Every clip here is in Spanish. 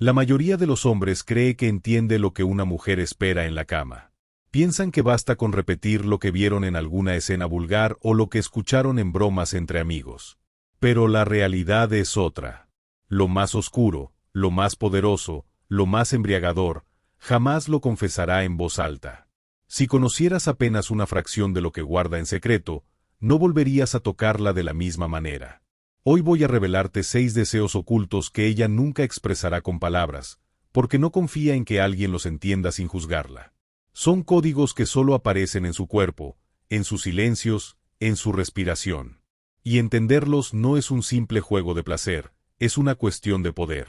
La mayoría de los hombres cree que entiende lo que una mujer espera en la cama. Piensan que basta con repetir lo que vieron en alguna escena vulgar o lo que escucharon en bromas entre amigos. Pero la realidad es otra. Lo más oscuro, lo más poderoso, lo más embriagador, jamás lo confesará en voz alta. Si conocieras apenas una fracción de lo que guarda en secreto, no volverías a tocarla de la misma manera. Hoy voy a revelarte 6 deseos ocultos que ella nunca expresará con palabras, porque no confía en que alguien los entienda sin juzgarla. Son códigos que solo aparecen en su cuerpo, en sus silencios, en su respiración. Y entenderlos no es un simple juego de placer, es una cuestión de poder.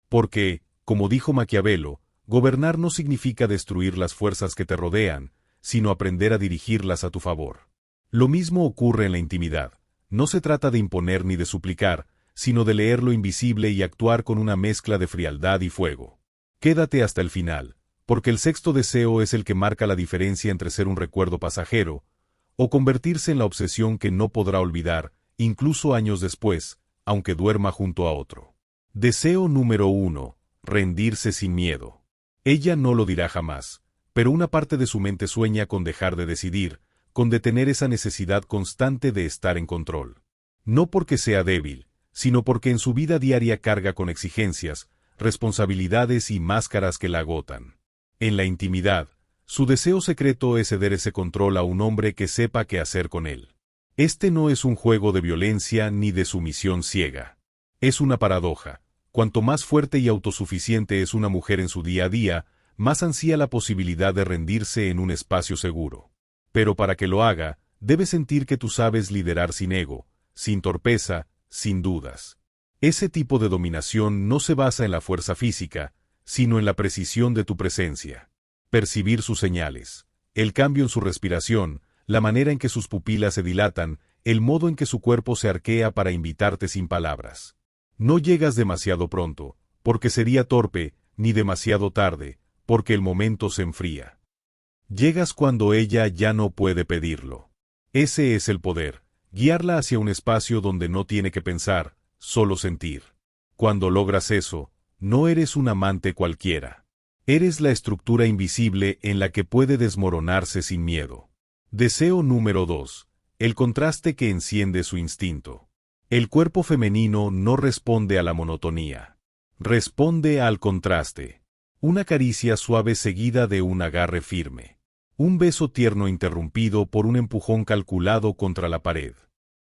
Porque, como dijo Maquiavelo, gobernar no significa destruir las fuerzas que te rodean, sino aprender a dirigirlas a tu favor. Lo mismo ocurre en la intimidad. No se trata de imponer ni de suplicar, sino de leer lo invisible y actuar con una mezcla de frialdad y fuego. Quédate hasta el final, porque el 6º deseo es el que marca la diferencia entre ser un recuerdo pasajero, o convertirse en la obsesión que no podrá olvidar, incluso años después, aunque duerma junto a otro. Deseo número 1. Rendirse sin miedo. Ella no lo dirá jamás, pero una parte de su mente sueña con dejar de decidir, con detener esa necesidad constante de estar en control. No porque sea débil, sino porque en su vida diaria carga con exigencias, responsabilidades y máscaras que la agotan. En la intimidad, su deseo secreto es ceder ese control a un hombre que sepa qué hacer con él. Este no es un juego de violencia ni de sumisión ciega. Es una paradoja. Cuanto más fuerte y autosuficiente es una mujer en su día a día, más ansía la posibilidad de rendirse en un espacio seguro. Pero para que lo haga, debe sentir que tú sabes liderar sin ego, sin torpeza, sin dudas. Ese tipo de dominación no se basa en la fuerza física, sino en la precisión de tu presencia. Percibir sus señales, el cambio en su respiración, la manera en que sus pupilas se dilatan, el modo en que su cuerpo se arquea para invitarte sin palabras. No llegas demasiado pronto, porque sería torpe, ni demasiado tarde, porque el momento se enfría. Llegas cuando ella ya no puede pedirlo. Ese es el poder, guiarla hacia un espacio donde no tiene que pensar, solo sentir. Cuando logras eso, no eres un amante cualquiera. Eres la estructura invisible en la que puede desmoronarse sin miedo. Deseo número 2. El contraste que enciende su instinto. El cuerpo femenino no responde a la monotonía. Responde al contraste. Una caricia suave seguida de un agarre firme. Un beso tierno interrumpido por un empujón calculado contra la pared.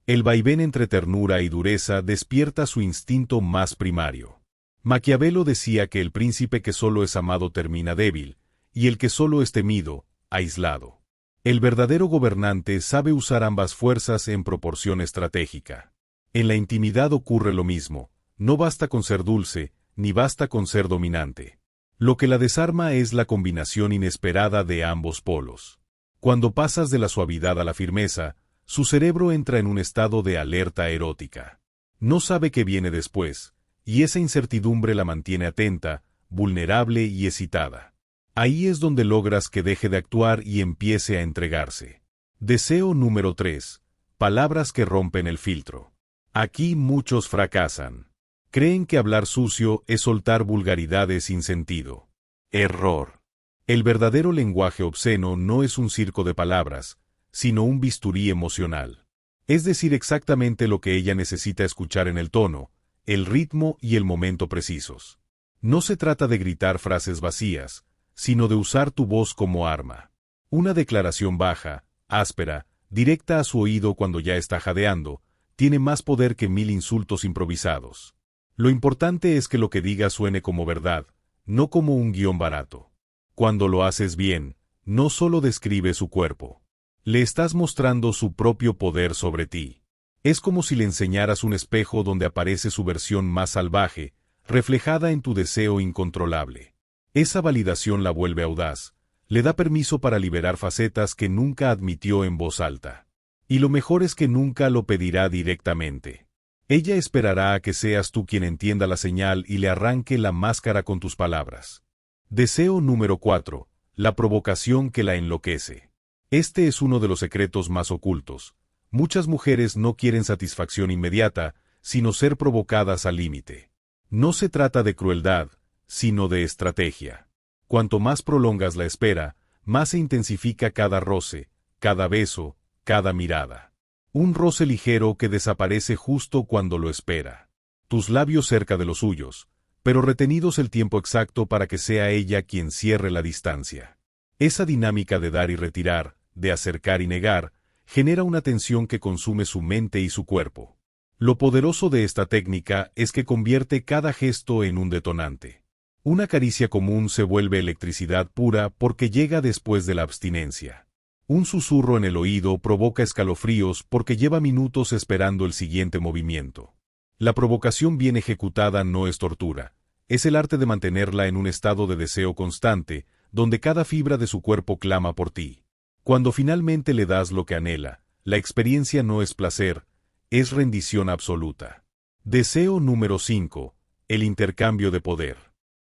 El vaivén entre ternura y dureza despierta su instinto más primario. Maquiavelo decía que el príncipe que solo es amado termina débil, y el que solo es temido, aislado. El verdadero gobernante sabe usar ambas fuerzas en proporción estratégica. En la intimidad ocurre lo mismo, no basta con ser dulce, ni basta con ser dominante. Lo que la desarma es la combinación inesperada de ambos polos. Cuando pasas de la suavidad a la firmeza, su cerebro entra en un estado de alerta erótica. No sabe qué viene después, y esa incertidumbre la mantiene atenta, vulnerable y excitada. Ahí es donde logras que deje de actuar y empiece a entregarse. Deseo número 3. Palabras que rompen el filtro. Aquí muchos fracasan. Creen que hablar sucio es soltar vulgaridades sin sentido. Error. El verdadero lenguaje obsceno no es un circo de palabras, sino un bisturí emocional. Es decir exactamente lo que ella necesita escuchar en el tono, el ritmo y el momento precisos. No se trata de gritar frases vacías, sino de usar tu voz como arma. Una declaración baja, áspera, directa a su oído cuando ya está jadeando, tiene más poder que 1000 insultos improvisados. Lo importante es que lo que diga suene como verdad, no como un guión barato. Cuando lo haces bien, no solo describe su cuerpo. Le estás mostrando su propio poder sobre ti. Es como si le enseñaras un espejo donde aparece su versión más salvaje, reflejada en tu deseo incontrolable. Esa validación la vuelve audaz, le da permiso para liberar facetas que nunca admitió en voz alta. Y lo mejor es que nunca lo pedirá directamente. Ella esperará a que seas tú quien entienda la señal y le arranque la máscara con tus palabras. Deseo número 4. La provocación que la enloquece. Este es uno de los secretos más ocultos. Muchas mujeres no quieren satisfacción inmediata, sino ser provocadas al límite. No se trata de crueldad, sino de estrategia. Cuanto más prolongas la espera, más se intensifica cada roce, cada beso, cada mirada. Un roce ligero que desaparece justo cuando lo espera. Tus labios cerca de los suyos, pero retenidos el tiempo exacto para que sea ella quien cierre la distancia. Esa dinámica de dar y retirar, de acercar y negar, genera una tensión que consume su mente y su cuerpo. Lo poderoso de esta técnica es que convierte cada gesto en un detonante. Una caricia común se vuelve electricidad pura porque llega después de la abstinencia. Un susurro en el oído provoca escalofríos porque lleva minutos esperando el siguiente movimiento. La provocación bien ejecutada no es tortura, es el arte de mantenerla en un estado de deseo constante, donde cada fibra de su cuerpo clama por ti. Cuando finalmente le das lo que anhela, la experiencia no es placer, es rendición absoluta. Deseo número 5. El intercambio de poder.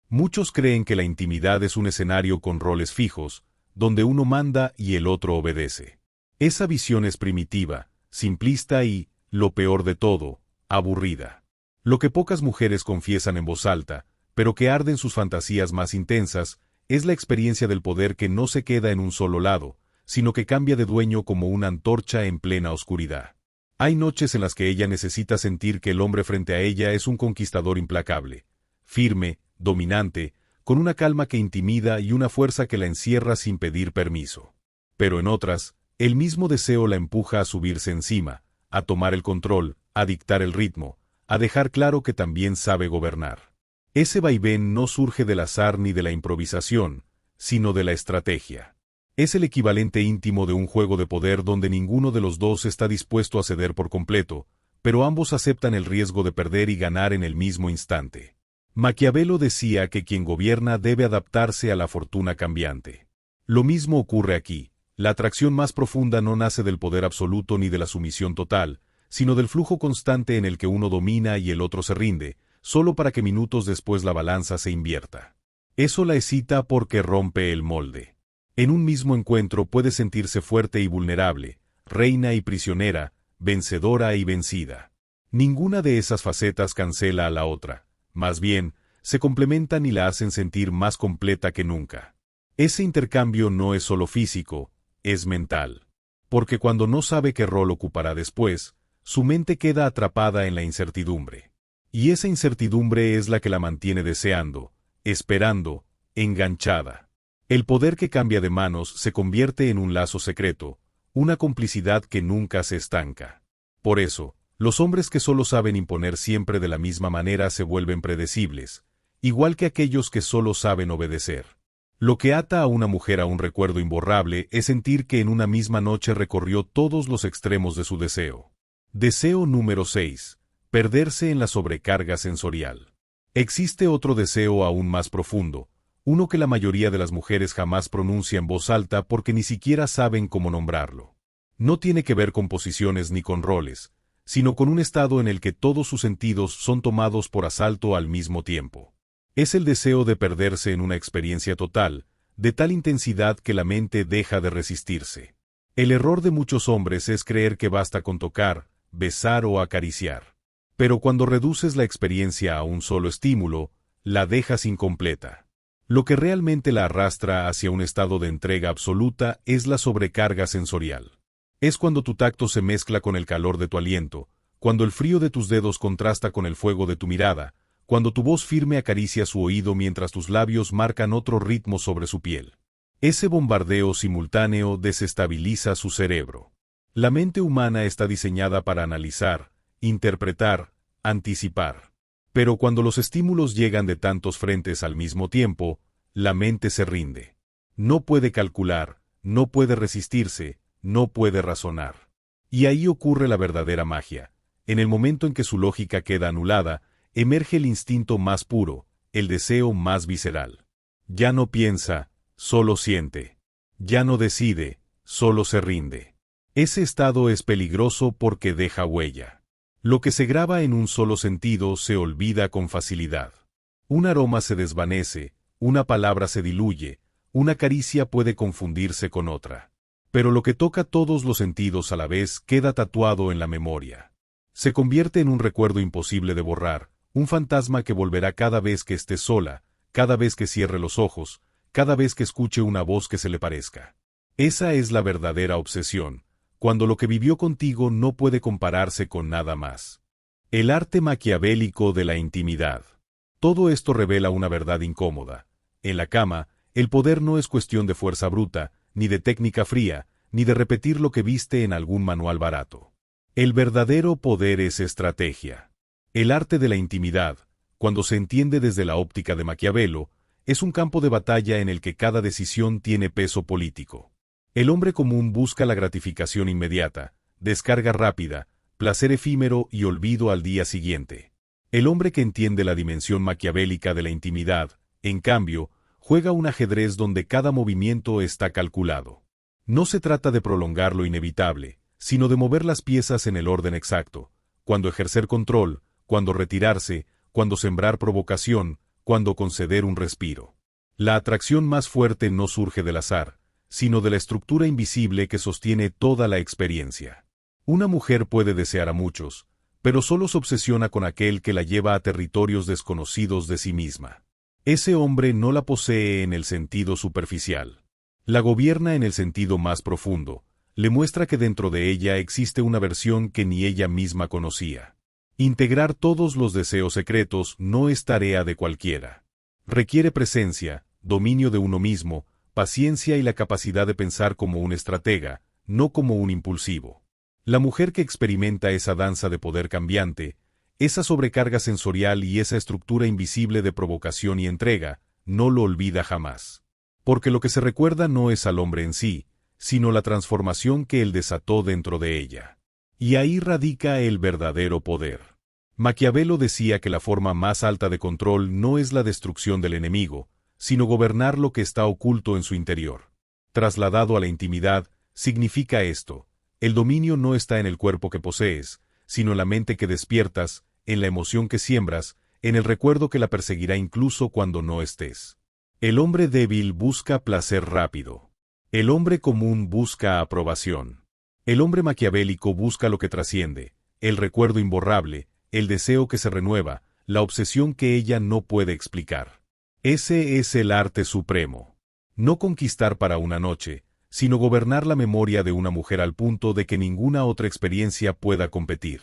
Muchos creen que la intimidad es un escenario con roles fijos, donde uno manda y el otro obedece. Esa visión es primitiva, simplista y, lo peor de todo, aburrida. Lo que pocas mujeres confiesan en voz alta, pero que arden sus fantasías más intensas, es la experiencia del poder que no se queda en un solo lado, sino que cambia de dueño como una antorcha en plena oscuridad. Hay noches en las que ella necesita sentir que el hombre frente a ella es un conquistador implacable, firme, dominante, con una calma que intimida y una fuerza que la encierra sin pedir permiso. Pero en otras, el mismo deseo la empuja a subirse encima, a tomar el control, a dictar el ritmo, a dejar claro que también sabe gobernar. Ese vaivén no surge del azar ni de la improvisación, sino de la estrategia. Es el equivalente íntimo de un juego de poder donde ninguno de los dos está dispuesto a ceder por completo, pero ambos aceptan el riesgo de perder y ganar en el mismo instante. Maquiavelo decía que quien gobierna debe adaptarse a la fortuna cambiante. Lo mismo ocurre aquí. La atracción más profunda no nace del poder absoluto ni de la sumisión total, sino del flujo constante en el que uno domina y el otro se rinde, solo para que minutos después la balanza se invierta. Eso la excita porque rompe el molde. En un mismo encuentro puede sentirse fuerte y vulnerable, reina y prisionera, vencedora y vencida. Ninguna de esas facetas cancela a la otra. Más bien, se complementan y la hacen sentir más completa que nunca. Ese intercambio no es solo físico, es mental. Porque cuando no sabe qué rol ocupará después, su mente queda atrapada en la incertidumbre. Y esa incertidumbre es la que la mantiene deseando, esperando, enganchada. El poder que cambia de manos se convierte en un lazo secreto, una complicidad que nunca se estanca. Por eso, los hombres que solo saben imponer siempre de la misma manera se vuelven predecibles, igual que aquellos que solo saben obedecer. Lo que ata a una mujer a un recuerdo imborrable es sentir que en una misma noche recorrió todos los extremos de su deseo. Deseo número 6. Perderse en la sobrecarga sensorial. Existe otro deseo aún más profundo, uno que la mayoría de las mujeres jamás pronuncia en voz alta porque ni siquiera saben cómo nombrarlo. No tiene que ver con posiciones ni con roles, sino con un estado en el que todos sus sentidos son tomados por asalto al mismo tiempo. Es el deseo de perderse en una experiencia total, de tal intensidad que la mente deja de resistirse. El error de muchos hombres es creer que basta con tocar, besar o acariciar. Pero cuando reduces la experiencia a un solo estímulo, la dejas incompleta. Lo que realmente la arrastra hacia un estado de entrega absoluta es la sobrecarga sensorial. Es cuando tu tacto se mezcla con el calor de tu aliento, cuando el frío de tus dedos contrasta con el fuego de tu mirada, cuando tu voz firme acaricia su oído mientras tus labios marcan otro ritmo sobre su piel. Ese bombardeo simultáneo desestabiliza su cerebro. La mente humana está diseñada para analizar, interpretar, anticipar. Pero cuando los estímulos llegan de tantos frentes al mismo tiempo, la mente se rinde. No puede calcular, no puede resistirse, no puede razonar. Y ahí ocurre la verdadera magia. En el momento en que su lógica queda anulada, emerge el instinto más puro, el deseo más visceral. Ya no piensa, solo siente. Ya no decide, solo se rinde. Ese estado es peligroso porque deja huella. Lo que se graba en un solo sentido se olvida con facilidad. Un aroma se desvanece, una palabra se diluye, una caricia puede confundirse con otra. Pero lo que toca todos los sentidos a la vez queda tatuado en la memoria. Se convierte en un recuerdo imposible de borrar, un fantasma que volverá cada vez que estés sola, cada vez que cierre los ojos, cada vez que escuche una voz que se le parezca. Esa es la verdadera obsesión, cuando lo que vivió contigo no puede compararse con nada más. El arte maquiavélico de la intimidad. Todo esto revela una verdad incómoda. En la cama, el poder no es cuestión de fuerza bruta, ni de técnica fría, ni de repetir lo que viste en algún manual barato. El verdadero poder es estrategia. El arte de la intimidad, cuando se entiende desde la óptica de Maquiavelo, es un campo de batalla en el que cada decisión tiene peso político. El hombre común busca la gratificación inmediata, descarga rápida, placer efímero y olvido al día siguiente. El hombre que entiende la dimensión maquiavélica de la intimidad, en cambio, juega un ajedrez donde cada movimiento está calculado. No se trata de prolongar lo inevitable, sino de mover las piezas en el orden exacto, cuando ejercer control, cuando retirarse, cuando sembrar provocación, cuando conceder un respiro. La atracción más fuerte no surge del azar, sino de la estructura invisible que sostiene toda la experiencia. Una mujer puede desear a muchos, pero solo se obsesiona con aquel que la lleva a territorios desconocidos de sí misma. Ese hombre no la posee en el sentido superficial. La gobierna en el sentido más profundo, le muestra que dentro de ella existe una versión que ni ella misma conocía. Integrar todos los deseos secretos no es tarea de cualquiera. Requiere presencia, dominio de uno mismo, paciencia y la capacidad de pensar como un estratega, no como un impulsivo. La mujer que experimenta esa danza de poder cambiante, esa sobrecarga sensorial y esa estructura invisible de provocación y entrega, no lo olvida jamás. Porque lo que se recuerda no es al hombre en sí, sino la transformación que él desató dentro de ella. Y ahí radica el verdadero poder. Maquiavelo decía que la forma más alta de control no es la destrucción del enemigo, sino gobernar lo que está oculto en su interior. Trasladado a la intimidad, significa esto: el dominio no está en el cuerpo que posees, sino en la mente que despiertas, en la emoción que siembras, en el recuerdo que la perseguirá incluso cuando no estés. El hombre débil busca placer rápido. El hombre común busca aprobación. El hombre maquiavélico busca lo que trasciende, el recuerdo imborrable, el deseo que se renueva, la obsesión que ella no puede explicar. Ese es el arte supremo. No conquistar para una noche, sino gobernar la memoria de una mujer al punto de que ninguna otra experiencia pueda competir.